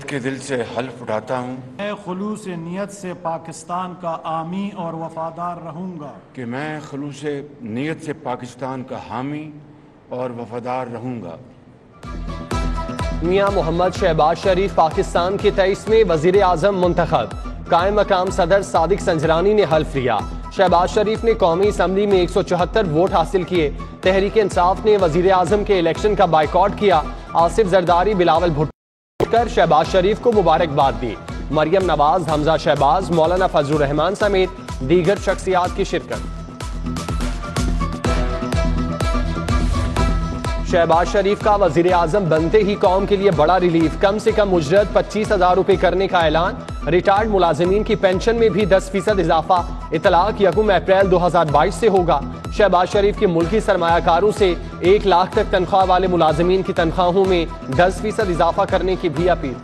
के दिल से हल्फ उठाता हूँ मैं खुलूस नीयत से पाकिस्तान का आमी और वफादार रहूँगा कि मैं खुलूस नीयत से पाकिस्तान का हामी और वफादार रहूँगा। मियां मोहम्मद शहबाज शरीफ पाकिस्तान के 23वें वजीर आजम मुंतखब। कायम मकाम सदर सादिक संजरानी ने हल्फ लिया। शहबाज शरीफ ने कौमी असम्बली में 174 वोट हासिल किए। तहरीक इंसाफ ने वजीर आजम के इलेक्शन का बाइकआउट किया। आसिफ जरदारी बिलावल भुट्टो कर शहबाज शरीफ को मुबारकबाद दी। मरियम नवाज, हमजा शहबाज, मौलाना फजलुर रहमान समेत दीगर शख्सियात की शिरकत। शहबाज शरीफ का वजीर आजम बनते ही कौम के लिए बड़ा रिलीफ। कम से कम उजरत 25,000 रुपए करने का ऐलान। रिटायर्ड मुलाजिमीन की पेंशन में भी 10% इजाफा। इतलाक 1 अप्रैल 2022 से होगा। शहबाज शरीफ के मुल्की सरमायाकारों से 1 लाख तक तनख्वाह वाले मुलाजिमीन की तनख्वाहों में 10% इजाफा करने की भी अपील।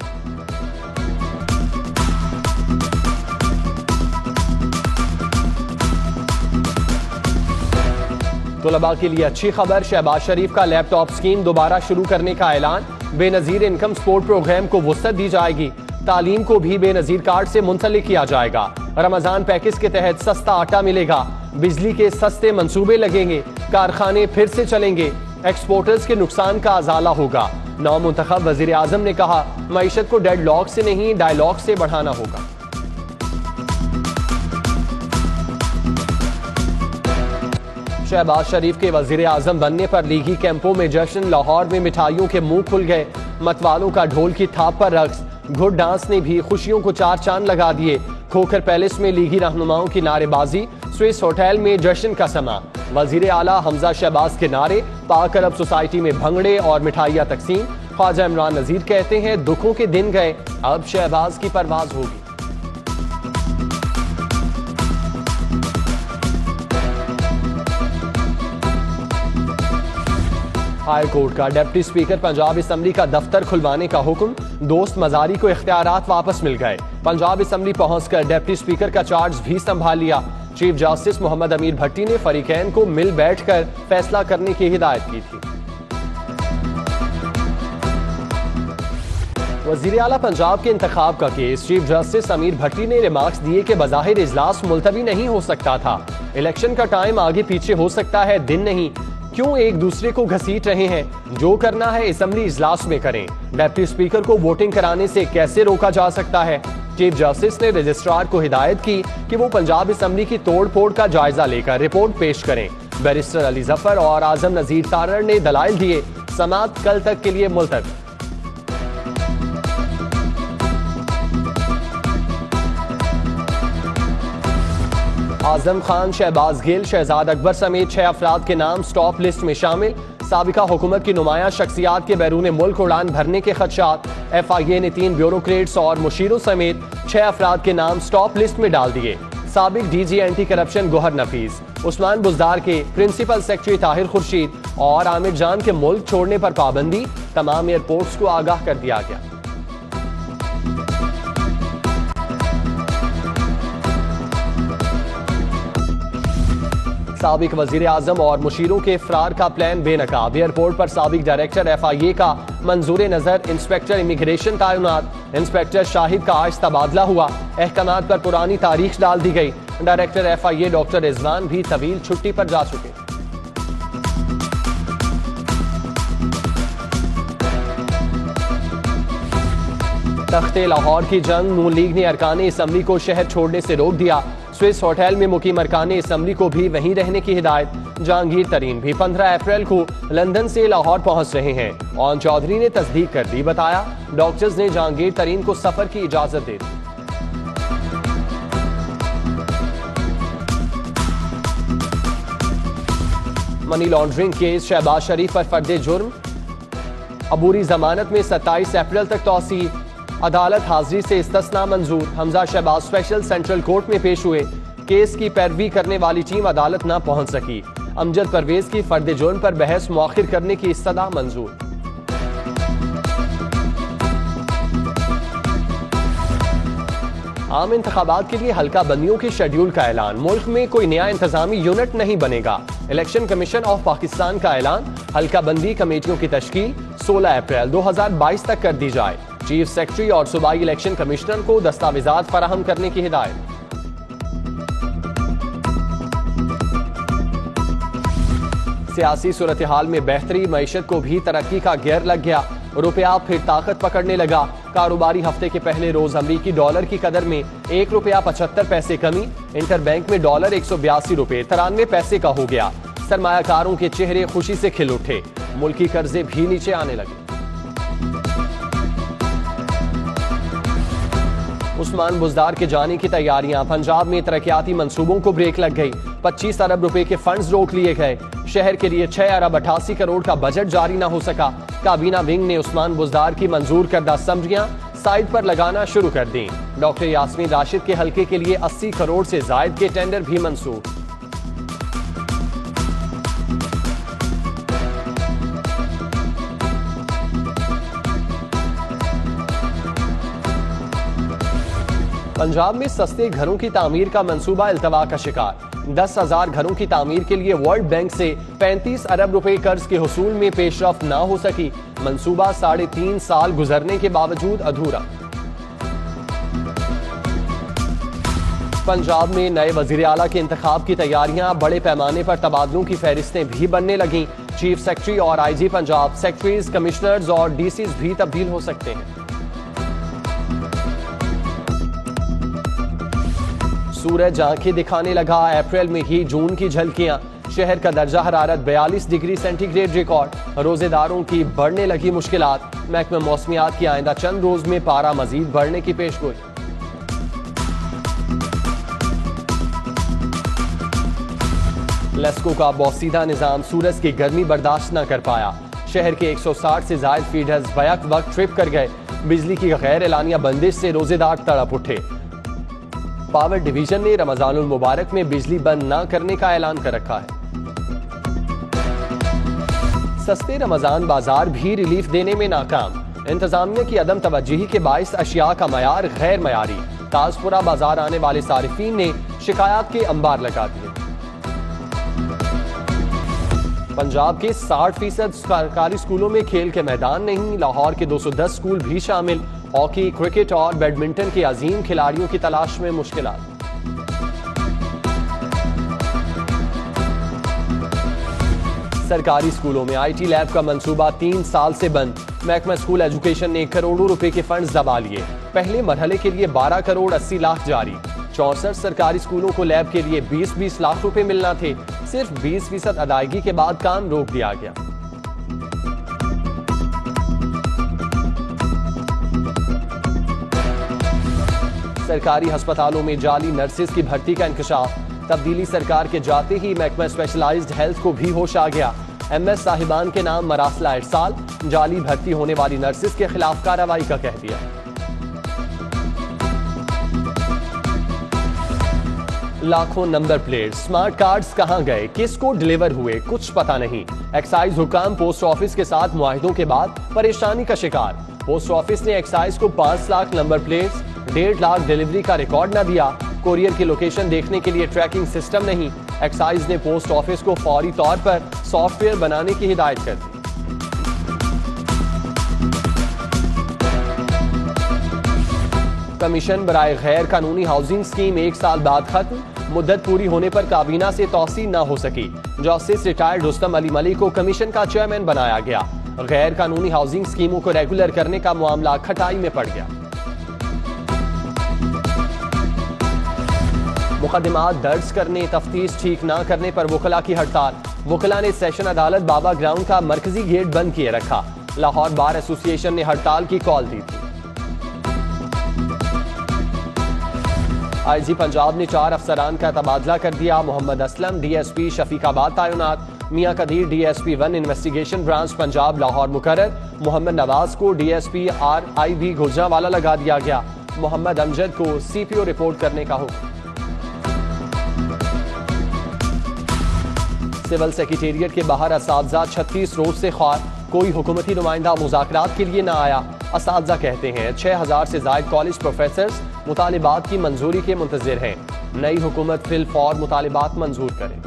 तलबा के लिए अच्छी खबर, शहबाज शरीफ का लैपटॉप स्कीम दोबारा शुरू करने का ऐलान। बेनजीर इनकम सपोर्ट प्रोग्राम को वुसअत दी जाएगी। तालीम को भी बेनजीर कार्ड से मुंसलिक किया जाएगा। रमजान पैकेज के तहत सस्ता आटा मिलेगा। बिजली के सस्ते मंसूबे लगेंगे। कारखाने फिर से चलेंगे। एक्सपोर्टर्स के नुकसान का अजाला होगा। नौ मुंतखब वजीर आजम ने कहा, मईशत को डेडलॉक से नहीं डायलॉग से बढ़ाना होगा। शहबाज शरीफ के वजीर आजम बनने पर लीगी कैंपों में जश्न। लाहौर में मिठाइयों के मुंह खुल गए। मतवालों का ढोल की थाप पर रक्स। घुड़ डांस ने भी खुशियों को 4 चांद लगा दिए। खोखर पैलेस में लीगी रहनुमाओं की नारेबाजी। स्विस होटल में जश्न का समा। वजीर आला हमजा शहबाज के नारे। पाक अरब सोसाइटी में भंगड़े और मिठाइयां तकसीम। ख्वाजा इमरान नजीर कहते हैं, दुखों के दिन गए, अब शहबाज की परवाज होगी। हाई कोर्ट का डिप्टी स्पीकर पंजाब असम्बली का दफ्तर खुलवाने का हुक्म। दोस्त मजारी को इख्तियारात वापस मिल गए। पंजाब असम्बली पहुंचकर डिप्टी स्पीकर का चार्ज भी संभाल लिया। चीफ जस्टिस मोहम्मद अमीर भट्टी ने फरीकैन को मिल बैठकर फैसला करने की हिदायत की थी। वजीर आला पंजाब के इंतखाब का केस। चीफ जस्टिस अमीर भट्टी ने रिमार्क्स दिए कि बज़ाहिर इजलास मुलतवी नहीं हो सकता था। इलेक्शन का टाइम आगे पीछे हो सकता है, दिन नहीं। क्यों एक दूसरे को घसीट रहे हैं? जो करना है असम्बली इजलास में करें। डिप्टी स्पीकर को वोटिंग कराने से कैसे रोका जा सकता है? चीफ जस्टिस ने रजिस्ट्रार को हिदायत की कि वो पंजाब असम्बली की तोड़ फोड़ का जायजा लेकर रिपोर्ट पेश करें। बैरिस्टर अली जफर और आजम नजीर तारड़ ने दलाइल दिए। समाअत कल तक के लिए मुलतवी। आजम खान, शहबाज गिल, शहजाद अकबर समेत 6 अफराद के नाम स्टॉप लिस्ट में शामिल। साबिका हुकूमत की नुमाया शख्सियात के बैरून मुल्क उड़ान भरने के खदशात। FIA ने 3 ब्यूरोक्रेट्स और मुशीरों समेत 6 अफराद के नाम स्टॉप लिस्ट में डाल दिए। साबिक DG एंटी करप्शन गोहर नफीस, उस्मान बुजदार के प्रिंसिपल सेक्रेटरी ताहिर खुर्शीद और आमिर जान के मुल्क छोड़ने पर पाबंदी। तमाम एयरपोर्ट्स को आगाह कर दिया गया। साबिक वजीर आजम और मुशीरों के फरार का प्लान बेनकाब। एयरपोर्ट पर साबिक डायरेक्टर FIA का मंजूर नजर। इंस्पेक्टर इमिग्रेशन तैनात। इंस्पेक्टर शाहिद का आज तबादला हुआ। अहकामात पर पुरानी तारीख डाल दी गई। डायरेक्टर FIA डॉक्टर रिजवान भी तवील छुट्टी पर जा चुके। तख्ते लाहौर की जंग। नून लीग ने अरकान असम्बली को शहर छोड़ने से रोक दिया। स्विस होटल में मुकीम अरकान असम्बली को भी वहीं रहने की हिदायत। जहांगीर तरीन भी 15 अप्रैल को लंदन से लाहौर पहुंच रहे हैं। ओन चौधरी ने तस्दीक कर दी। बताया, डॉक्टर्स ने जहांगीर तरीन को सफर की इजाजत दे दी। Money laundering case. Shehbaz Sharif पर फर्दे जुर्म। अबूरी जमानत में 27 अप्रैल तक तौसी। अदालत हाजिरी से इस्तिस्ना मंजूर। Hamza Shahbaz special central court में पेश हुए। केस की पैरवी करने वाली टीम अदालत न पहुंच सकी। अमजद परवेज की फर्द जुर्म पर बहस मुअख्खिर करने की इस्तदा मंजूर। आम इंतखाबात के लिए हल्का बंदियों के शेड्यूल का ऐलान। मुल्क में कोई नया इंतजामी यूनिट नहीं बनेगा। इलेक्शन कमीशन ऑफ पाकिस्तान का ऐलान। हल्का बंदी कमेटियों की तश्कील। 16 अप्रैल 2022 तक कर दी जाए। चीफ सेक्रेटरी और सूबाई इलेक्शन कमिश्नर को दस्तावेजात फराहम करने की हिदायत। सियासी सूरत हाल में बेहतरी, मईशत को भी तरक्की का गियर लग गया। रुपया फिर ताकत पकड़ने लगा। कारोबारी हफ्ते के पहले रोज अमरीकी डॉलर की कदर में ₹1.75 कमी। इंटरबैंक में डॉलर ₹182.93 का हो गया। सरमायाकारों के चेहरे खुशी से खिल उठे। मुल्की कर्जे भी नीचे आने लगे। उस्मान बुज़दार के जाने की तैयारियां। पंजाब में तरक्याती मंसूबों को ब्रेक लग गई। 25 अरब रुपए के फंड्स रोक लिए गए। शहर के लिए 6 अरब 88 करोड़ का बजट जारी न हो सका। काबीना विंग ने उस्मान बुज़दार की मंजूर करदा समझियां साइड पर लगाना शुरू कर दी। डॉक्टर यास्मीन राशिद के हल्के के लिए 80 करोड़ से जायद के टेंडर भी मंसूर। पंजाब में सस्ते घरों की तामीर का मंसूबा इल्तवा का शिकार। 10,000 घरों की तामीर के लिए वर्ल्ड बैंक से 35 अरब रुपए कर्ज के हुसूल में पेशरफ ना हो सकी। मंसूबा 3.5 साल गुजरने के बावजूद अधूरा। पंजाब में नए वजीर आला के इंतखाब की तैयारियां। बड़े पैमाने पर तबादलों की फहरिस्तें भी बनने लगीं। चीफ सेक्रेटरी और IG पंजाब, सेक्रेटरीज, कमिश्नर्स और DCs भी तब्दील हो सकते हैं। सूरज आंखें दिखाने लगा। अप्रैल में ही जून की झलकियां। शहर का दर्जा हरारत 42 डिग्री सेंटीग्रेड रिकॉर्ड। रोजेदारों की बढ़ने लगी मुश्किलात। महकमा मौसमियात की आइंदा चंद रोज में पारा मजीद बढ़ने की पेशगोई। लेस्को का बोसीदा निजाम सूरज की गर्मी बर्दाश्त न कर पाया। शहर के 160 से जायद फीडर्स बैक वक्त ट्रिप कर गए। बिजली की गैर एलानिया बंदिश से रोजेदार तड़प उठे। पावर डिवीजन ने रमजानुल मुबारक में बिजली बंद न करने का ऐलान कर रखा है। सस्ते रमजान बाजार भी रिलीफ देने में नाकाम। इंतजामिया की अदम तवज्जुही के बाइस अशिया का मयार गैर मयारी। ताजपुरा बाजार आने वाले सारिफीन ने शिकायत के अंबार लगा दिए। पंजाब के 60% सरकारी स्कूलों में खेल के मैदान नहीं। लाहौर के 210 स्कूल भी शामिल। हॉकी, क्रिकेट और बैडमिंटन के अजीम खिलाड़ियों की तलाश में मुश्किलात। सरकारी स्कूलों में IT लैब का मंसूबा 3 साल से बंद। महकमा स्कूल एजुकेशन ने करोड़ों रुपए के फंड्स दबा लिए। पहले मरहले के लिए 12 करोड़ 80 लाख जारी। 64 सरकारी स्कूलों को लैब के लिए 20-20 लाख रुपए मिलना थे। सिर्फ 20% अदायगी के बाद काम रोक दिया गया। सरकारी अस्पतालों में जाली नर्सेज की भर्ती का इंकशाफ। तब्दीली सरकार के जाते ही महकमा स्पेशलाइज्ड हेल्थ को भी होश आ गया। MS साहिबान के नाम मरासला इरसाल। जाली भर्ती होने वाली नर्सेज के खिलाफ कार्रवाई का कह दिया। लाखों नंबर प्लेट, स्मार्ट कार्ड्स कहां गए, किसको डिलीवर हुए, कुछ पता नहीं। एक्साइज हुकाम पोस्ट ऑफिस के साथ मुआहिदों के बाद परेशानी का शिकार। पोस्ट ऑफिस ने एक्साइज को 5 lakh number plates, 1.5 lakh delivery का रिकॉर्ड न दिया। कोरियर की लोकेशन देखने के लिए ट्रैकिंग सिस्टम नहीं। एक्साइज ने पोस्ट ऑफिस को फौरी तौर पर सॉफ्टवेयर बनाने की हिदायत कर दी। कमीशन बराए गैर कानूनी हाउसिंग स्कीम 1 साल बाद खत्म। मुद्दत पूरी होने पर काबीना से तौसील न हो सकी। जस्टिस रिटायर्ड रुस्तम अली मलिक को कमीशन का चेयरमैन बनाया गया। गैर कानूनी हाउसिंग स्कीमों को रेगुलर करने का मामला खटाई में पड़ गया। मुकदमात दर्ज करने, तफ्तीश ठीक न करने पर वकला की हड़ताल। वकला ने सेशन अदालत बाबा ग्राउंड का मरकजी गेट बंद किए रखा। लाहौर बार एसोसिएशन ने हड़ताल की कॉल दी थी। IG पंजाब ने 4 अफसरान का तबादला कर दिया। मोहम्मद असलम DSP शफीकाबाद तैनात। मियां Qadir DSP 1 investigation branch Punjab Lahore मुकर्रर। मोहम्मद नवाज को DSP RIB गुजरांवाला लगा दिया गया। मोहम्मद अमजद को CPO रिपोर्ट करने का हुक्म। सिविल सेक्रेटेरिएट के बाहर असातिज़ा 36 रोज से ख्वार। कोई हुकूमती नुमाइंदा मुज़ाकरात के लिए न आया। असातिज़ा कहते हैं 6000 से ज़ायद कॉलेज प्रोफेसर्स मुतालिबात की मंजूरी के मुंतज़िर हैं। नई हुकूमत फिल फौर मुतालिबात मंजूर करे।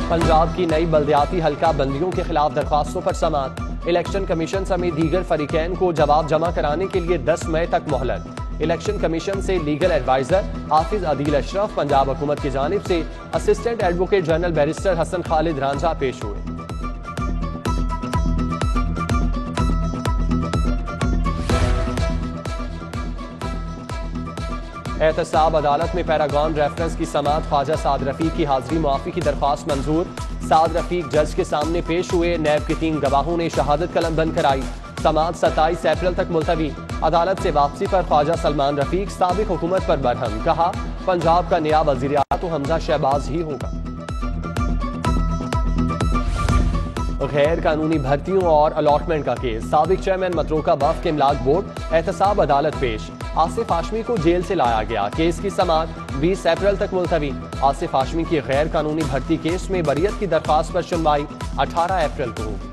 पंजाब की नई बल्दियाती हल्का बंदियों के खिलाफ दरख्वास्तों पर समाअत। इलेक्शन कमीशन समेत दीगर फरीकैन को जवाब जमा कराने के लिए 10 मई तक मोहलत। इलेक्शन कमीशन से लीगल एडवाइजर हाफिज अदील अशरफ, पंजाब हुकूमत की जानिब से assistant advocate general barrister Hassan Khalid Ranjha पेश हुए। एहतसाब अदालत में पैरागॉन रेफरेंस की समाअत। ख्वाजा साद रफीक की हाजिरी मुआफी की दरख्वास्त मंजूर। साद रफीक जज के सामने पेश हुए। नैब के 3 गवाहों ने शहादत कलम बंद कराई। समाअत 27 अप्रैल तक मुलतवी। अदालत से वापसी पर ख्वाजा सलमान रफीक साबिक हुकूमत पर बरहम, कहा पंजाब का नया वजीर आला तो हमजा शहबाज ही होगा। गैर कानूनी भर्तियों और अलॉटमेंट का केस। साबिक चेयरमैन मतरोका वक्फ के इमलाक बोर्ड एहतसाब अदालत पेश। आसिफ हाशमी को जेल से लाया गया। केस की समाअत 20 अप्रैल तक मुलतवी। आसिफ हाशमी की गैर कानूनी भर्ती केस में बरियत की दरख्वास्त पर सुनवाई 18 अप्रैल को होगी।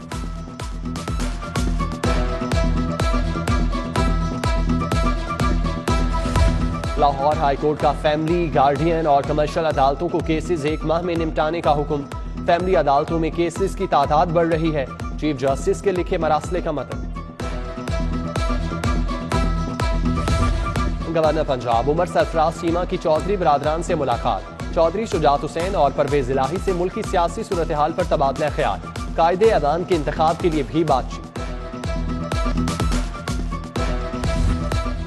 लाहौर हाईकोर्ट का फैमिली, गार्डियन और कमर्शियल अदालतों को केसेस 1 माह में निपटाने का हुक्म। फैमिली अदालतों में केसेस की तादाद बढ़ रही है। चीफ जस्टिस के लिखे मरासले का मतलब। गवर्नर पंजाब उमर सरफराज सीमा की चौधरी बरादरान से मुलाकात। चौधरी शुजात हुसैन और परवेज इलाही से मुल्की सियासी सूरत हाल पर तबादला ख्याल। कायदे अवान के इंतखाब के लिए भी बातचीत।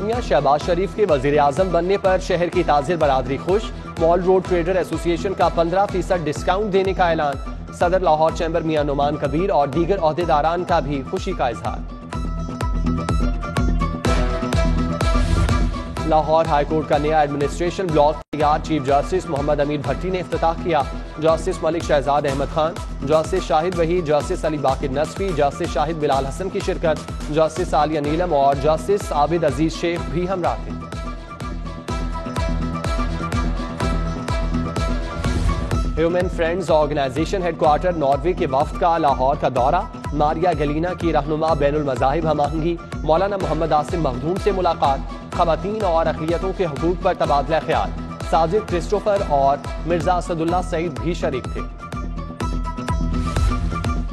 मियां शहबाज शरीफ के वजीर आजम बनने पर शहर की ताजिर बरादरी खुश। मॉल रोड ट्रेडर एसोसिएशन का 15% डिस्काउंट देने का ऐलान। सदर लाहौर चैम्बर मियां नुमान कबीर और दीगर ओहदेदारान का भी खुशी का इजहार। लाहौर हाईकोर्ट का नया एडमिनिस्ट्रेशन ब्लॉक तैयार। चीफ जस्टिस मोहम्मद अमीर भट्टी ने इफ्तिताह किया। Justice Malik Shahzad Ahmad Khan, justice Shahid Waheed, justice Ali Baqir Nasfi, justice Shahid Bilal Hassan की शिरकत। जस्टिस आलिया नीलम और जस्टिस आबिद अजीज शेख भी हमरा थे। Human friends organization headquarter Norway के वफ्द का लाहौर का दौरा। मारिया गलीना की रहनुमा बैनुल मज़ाहिब हमआहंगी। मौलाना मोहम्मद आसिम मखदूम से मुलाकात। खवातीन और अक़लियतों के हकूक़ पर तबादला ख्याल। साजिद क्रिस्टोफर और मिर्जा असदुल्ला सईद भी शरीक थे।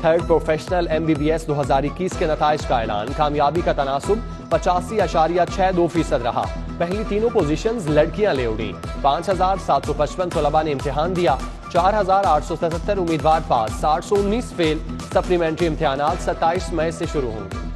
थर्ड प्रोफेशनल MBBS 2021 के नताइज का ऐलान। कामयाबी का तनासुब 85.62% रहा। पहली तीनों पोजीशंस लड़कियां ले उड़ी। 5755 तलबा ने इम्तिहान दिया। 4877 उम्मीदवार पास, 719 फेल। सप्लीमेंट्री इम्तिहानात 27 मई से शुरू होंगे।